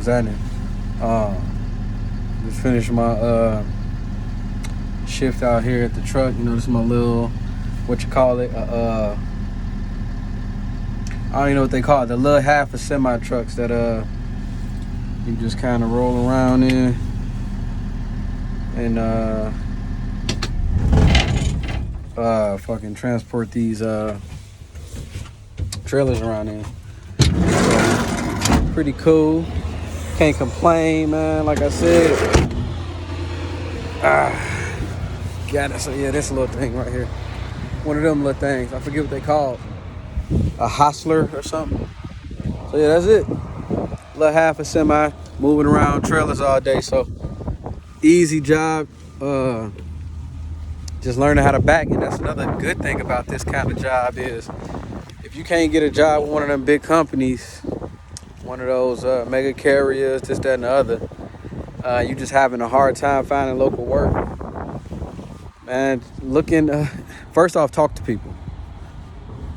was at it. Just finished my shift out here at the truck. You know, this is my little, what you call it, I don't even know what they call it, the little half of semi trucks that you just kind of roll around in and fucking transport these trailers around in. So, pretty cool. Can't complain, man. Like I said, got it. So yeah, this little thing right here, one of them little things. I forget what they call. A hostler or something. So yeah, that's it. Little half a semi, moving around trailers all day. So easy job. Just learning how to back, and that's another good thing about this kind of job is if you can't get a job with one of them big companies, one of those mega carriers, this, that, and the other, you just having a hard time finding local work. Man, first off, talk to people,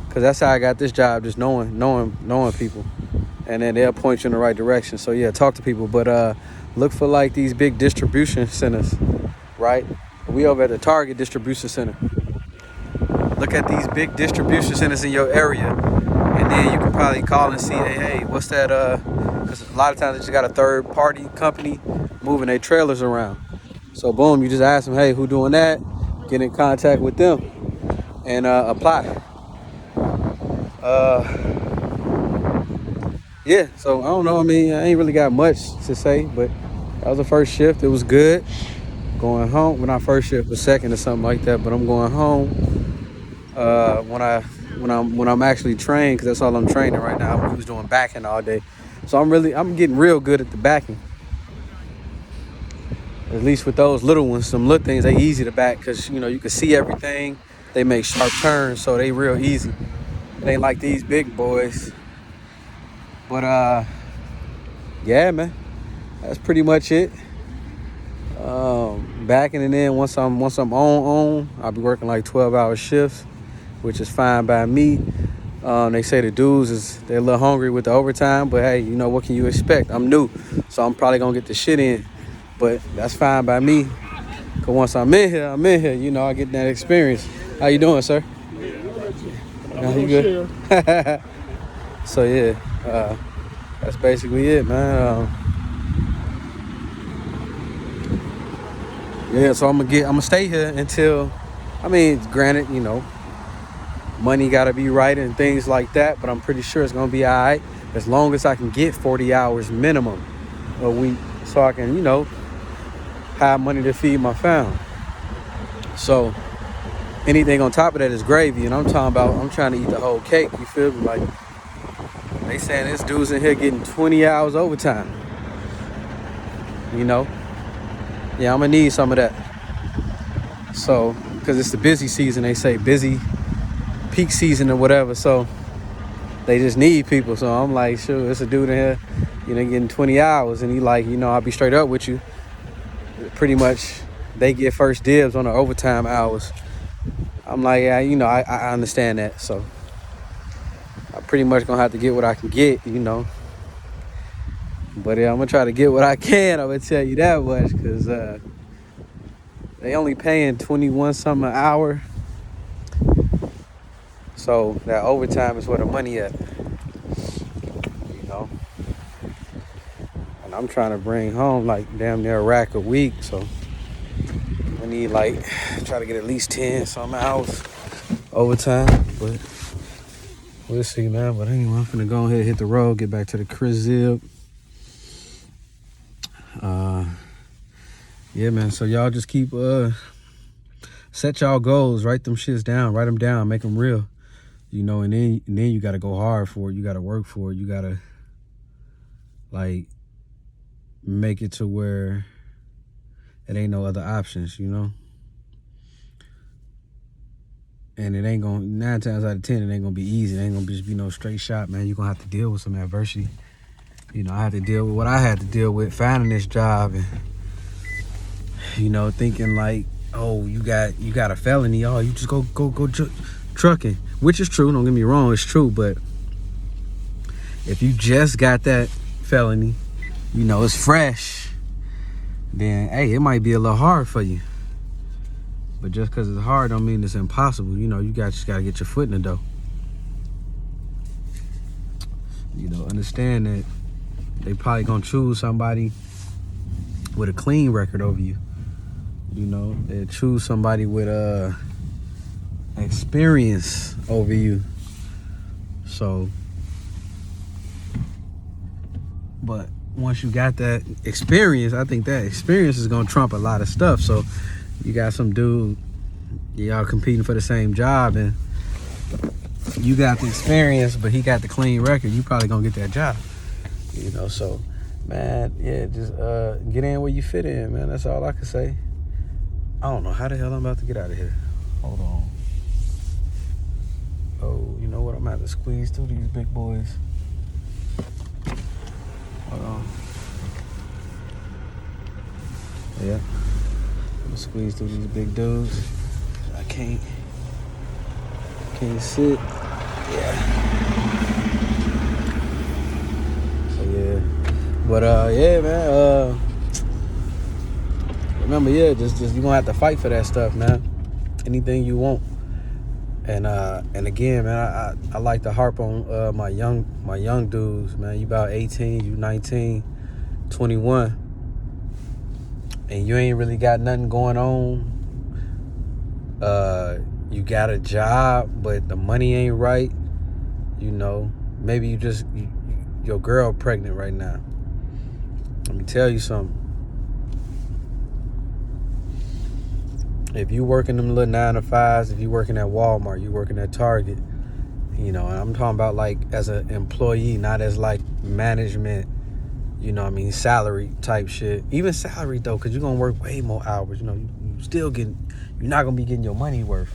because that's how I got this job, just knowing people, and then they'll point you in the right direction. So yeah, talk to people, but look for like these big distribution centers, right? We over at the Target distribution center. Look at these big distribution centers in your area, and then you can probably call and see, hey, what's that? Because a lot of times they just got a third party company moving their trailers around. So boom, you just ask them, hey, who doing that? Get in contact with them and apply. Yeah, so I don't know. I mean, I ain't really got much to say, but that was the first shift. It was good. Going home, well, not first shift, but second or something like that. But I'm going home when I'm actually trained, because that's all I'm training right now. I was doing backing all day, so I'm getting real good at the backing. At least with those little ones, some little things, they easy to back, because you know you can see everything. They make sharp turns, so they real easy. It ain't like these big boys. But yeah, man, that's pretty much it. Backing it in, once I'm on, I'll be working like 12-hour shifts, which is fine by me. They say the dudes they're a little hungry with the overtime, but hey, you know, what can you expect? I'm new, so I'm probably gonna get the shit in, but that's fine by me. Cause once I'm in here, you know, I get that experience. How you doing, sir? You good? So yeah, that's basically it, man. Yeah, so I'm gonna stay here until, I mean, granted, you know, money gotta be right and things like that, but I'm pretty sure it's gonna be all right as long as I can get 40 hours minimum a week, so I can, you know, have money to feed my family. So anything on top of that is gravy, and I'm trying to eat the whole cake. You feel me? Like they saying this dude's in here getting 20 hours overtime. You know. Yeah, I'm gonna need some of that. So, because it's the busy season, they say busy peak season or whatever. So they just need people. So I'm like, sure, there's a dude in here, you know, getting 20 hours, and he like, you know, I'll be straight up with you. Pretty much, they get first dibs on the overtime hours. I'm like, yeah, you know, I understand that. So I pretty much gonna have to get what I can get, you know. But yeah, I'm gonna try to get what I can. I'm gonna tell you that much, because they only paying 21 something an hour. So that overtime is where the money at, you know. And I'm trying to bring home like damn near a rack a week. So I need like, try to get at least 10 some hours overtime. But we'll see, man. But anyway, I'm finna go ahead and hit the road, get back to the crib. Yeah, man, so y'all just keep set y'all goals, write them shits down, write them down, make them real, you know. And then you gotta go hard for it, you gotta work for it, you gotta like make it to where it ain't no other options, you know. And it ain't gonna, 9 times out of 10, it ain't gonna be easy. It ain't gonna just be no straight shot, man. You're gonna have to deal with some adversity. You know, I had to deal with what I had to deal with finding this job, and you know, thinking like, oh, you got a felony, oh, you just go trucking, which is true, don't get me wrong, it's true. But if you just got that felony, it's fresh, then hey, it might be a little hard for you. But just because it's hard don't mean it's impossible. You just gotta get your foot in the door. Understand that they probably gonna choose somebody with a clean record over you. They choose somebody with experience over you. So, but once you got that experience, I think that experience is gonna trump a lot of stuff. So you got some dude, y'all competing for the same job, and you got the experience, but he got the clean record. You probably gonna get that job. So, man, yeah, just get in where you fit in, man. That's all I can say. I don't know how the hell I'm about to get out of here. Hold on. Oh, you know what? I'm gonna have to squeeze through these big boys. Hold on. Yeah. I'm gonna squeeze through these big dudes. I can't sit. Yeah. So yeah. But yeah, man. Remember, yeah, just you're gonna have to fight for that stuff, man. Anything you want. And again, man, I like to harp on my young dudes, man. You about 18, you 19, 21, and you ain't really got nothing going on. You got a job, but the money ain't right. Maybe your girl pregnant right now. Let me tell you something. If you working them little 9 to 5s, if you working at Walmart, you working at Target, and I'm talking about like as an employee, not as like management, salary type shit. Even salary though, because you're going to work way more hours. You're not going to be getting your money worth.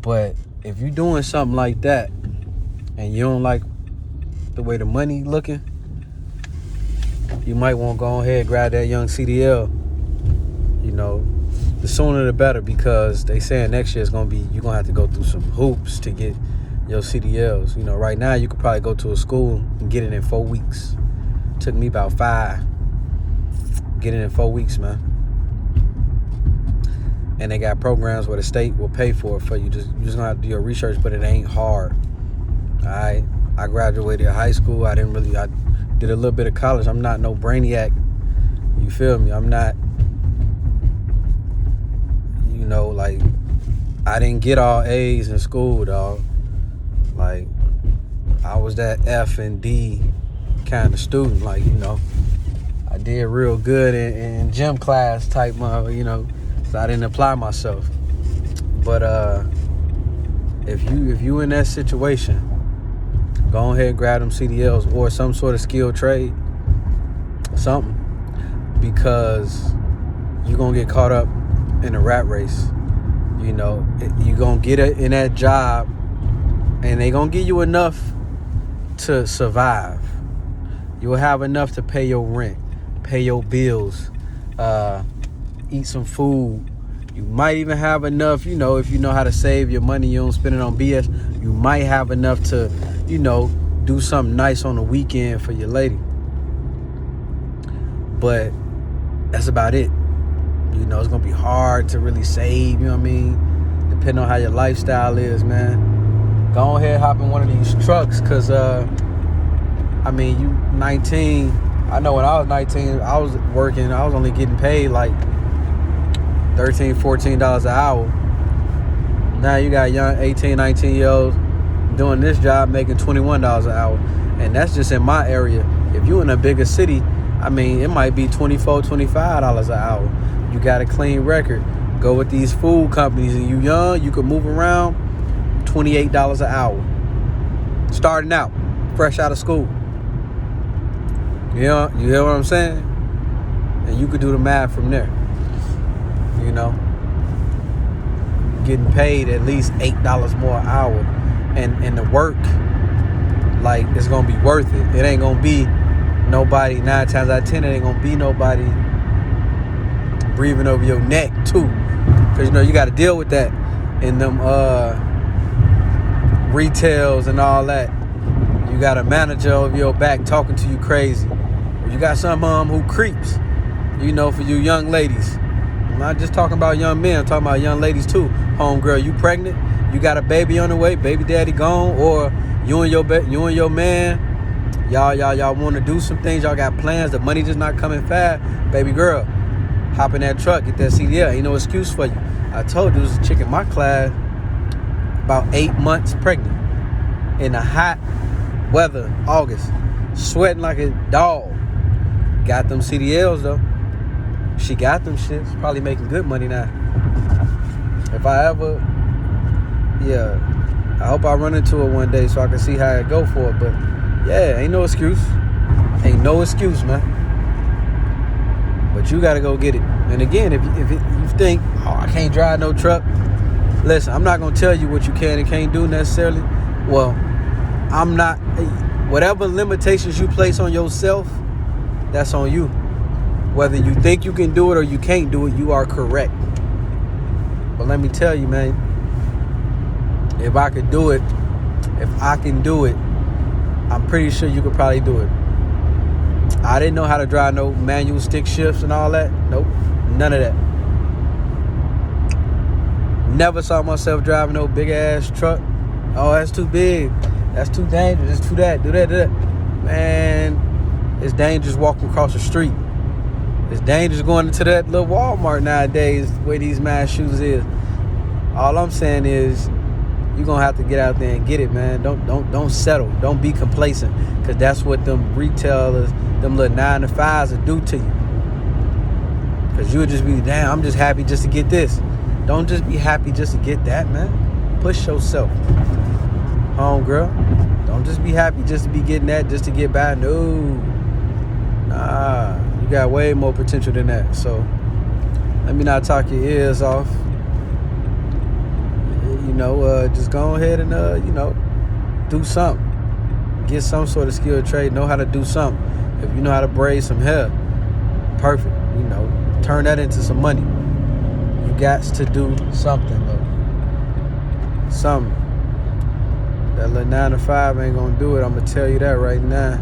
But if you're doing something like that and you don't like the way the money looking, you might want to go ahead and grab that young CDL, the sooner the better, because they saying next year you're gonna have to go through some hoops to get your CDLs. Right now you could probably go to a school and get it in 4 weeks. Took me about 5. Get it in 4 weeks, man. And they got programs where the state will pay for it for you. You just gonna have to do your research, but it ain't hard. I graduated high school. I did a little bit of college. I'm not no brainiac. You feel me? I'm not, like, I didn't get all A's in school, dog. Like, I was that F and D kind of student. Like, I did real good in gym class type, so I didn't apply myself. But if you in that situation, go ahead and grab them CDLs or some sort of skilled trade, something, because you're gonna get caught up in a rat race. You're gonna get it in that job, and they gonna give you enough to survive. You'll have enough to pay your rent, pay your bills, eat some food. You might even have enough, if you know how to save your money, you don't spend it on BS. You might have enough to, do something nice on the weekend for your lady. But that's about it. It's gonna be hard to really save, depending on how your lifestyle is, man. Go ahead, hop in one of these trucks, cause you 19. I know when I was 19, I was working, I was only getting paid like $13, $14 an hour. Now you got young 18, 19-year-olds doing this job making $21 an hour. And that's just in my area. If you in a bigger city, it might be $24, $25 an hour. You got a clean record. Go with these food companies, and you young, you can move around, $28 an hour. Starting out, fresh out of school. You hear what I'm saying? And you could do the math from there. Getting paid at least $8 more an hour. And the work, like, it's gonna be worth it. It ain't gonna be nobody, 9 times out of 10, it ain't gonna be nobody breathing over your neck too. Cause you gotta deal with that in them retails and all that. You got a manager over your back talking to you crazy. You got some who creeps, you know, for you young ladies. I'm not just talking about young men, I'm talking about young ladies too. Homegirl, you pregnant, you got a baby on the way, baby daddy gone, or you and your man, y'all want to do some things, y'all got plans, the money just not coming fast. Baby girl, hop in that truck, get that CDL, ain't no excuse for you. I told you, there was a chick in my class about 8 months pregnant in the hot weather, August, sweating like a dog. Got them CDLs though. She got them shits. Probably making good money now. If I ever, I hope I run into it one day so I can see how it go for it. But yeah, ain't no excuse. Ain't no excuse, man. But you gotta go get it. And again, if you think, oh, I can't drive no truck, listen, I'm not gonna tell you what you can and can't do necessarily. Well, I'm not. Whatever limitations you place on yourself, that's on you. Whether you think you can do it or you can't do it, you are correct. But let me tell you, man, if I can do it, I'm pretty sure you could probably do it. I didn't know how to drive no manual stick shifts and all that. Nope, none of that. Never saw myself driving no big ass truck. Oh, that's too big. That's too dangerous. It's too that. Do that. Man, it's dangerous walking across the street. It's dangerous going into that little Walmart nowadays where these mass shooters is. All I'm saying is you're going to have to get out there and get it, man. Don't settle. Don't be complacent, because that's what them retailers, them little 9-to-5s will do to you. Because you'll just be, damn, I'm just happy just to get this. Don't just be happy just to get that, man. Push yourself. Homegirl, don't just be happy just to be getting that, just to get by. No. Nah. You got way more potential than that. So let me not talk your ears off. Just go ahead and do something. Get some sort of skilled trade. Know how to do something. If you know how to braid some hair, perfect. Turn that into some money. You got to do something though. Something. That little 9-to-5 ain't gonna do it. I'm gonna tell you that right now.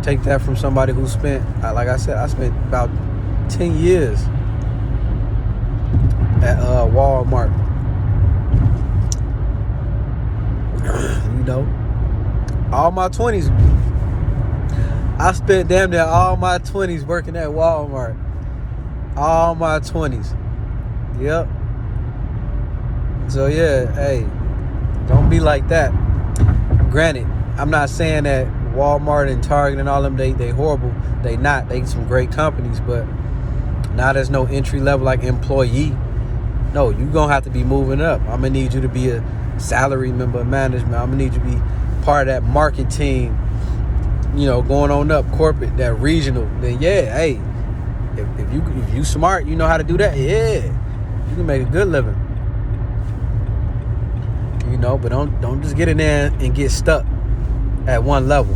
Take that from somebody who spent, like I said, I spent about 10 years at Walmart. All my 20s. I spent damn near all my 20s working at Walmart. All my 20s. Yep. So yeah, hey, don't be like that. Granted, I'm not saying that Walmart and Target and all them, they horrible. They not. They some great companies, but now there's no entry level like employee. No, you gonna have to be moving up. I'm gonna need you to be a salary member of management. I'm gonna need you to be part of that market team, going on up, corporate, that regional. Then yeah, hey, if you smart, you know how to do that. Yeah, you can make a good living. But don't just get in there and get stuck at one level.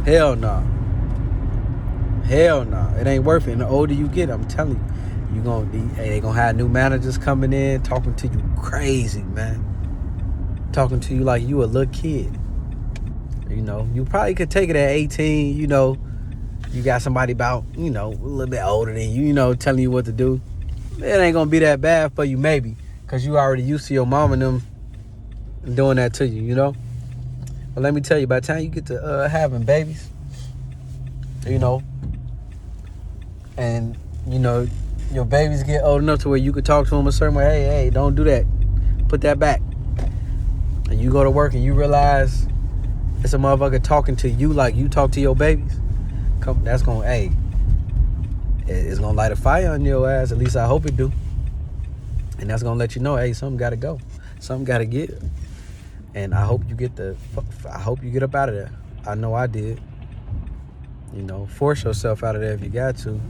Hell no. It ain't worth it. And the older you get, I'm telling you, they gonna have new managers coming in, talking to you crazy, man. Talking to you like you a little kid. You probably could take it at 18, you got somebody about, a little bit older than you, telling you what to do. It ain't gonna be that bad for you, maybe, because you already used to your mom and them doing that to you, But let me tell you, by the time you get to having babies, and, your babies get old enough to where you could talk to them a certain way, hey, don't do that. Put that back. And you go to work and you realize it's a motherfucker talking to you like you talk to your babies. That's going to, it's going to light a fire on your ass. At least I hope it do. And that's going to let you know, hey, something got to go. Something got to give. And I hope you get up out of there. I know I did. Force yourself out of there if you got to.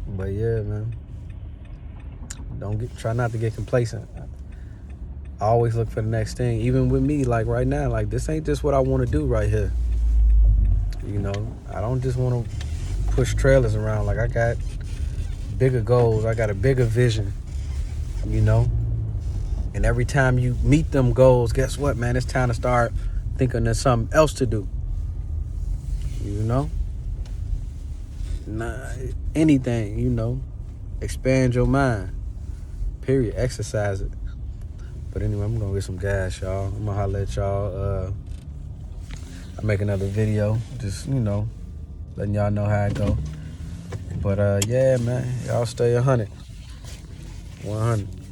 But yeah, man. Try not to get complacent. I always look for the next thing. Even with me, like right now, like this ain't just what I want to do right here. I don't just want to push trailers around. Like I got bigger goals. I got a bigger vision. And every time you meet them goals, guess what, man? It's time to start thinking there's something else to do. you know? Nah, anything, you know. Expand your mind. Period. Exercise it. But anyway, I'm gonna get some gas, y'all. I'm gonna holler at y'all. I'll make another video. Just, you know, letting y'all know how it go. But yeah, man, y'all stay 100. 100.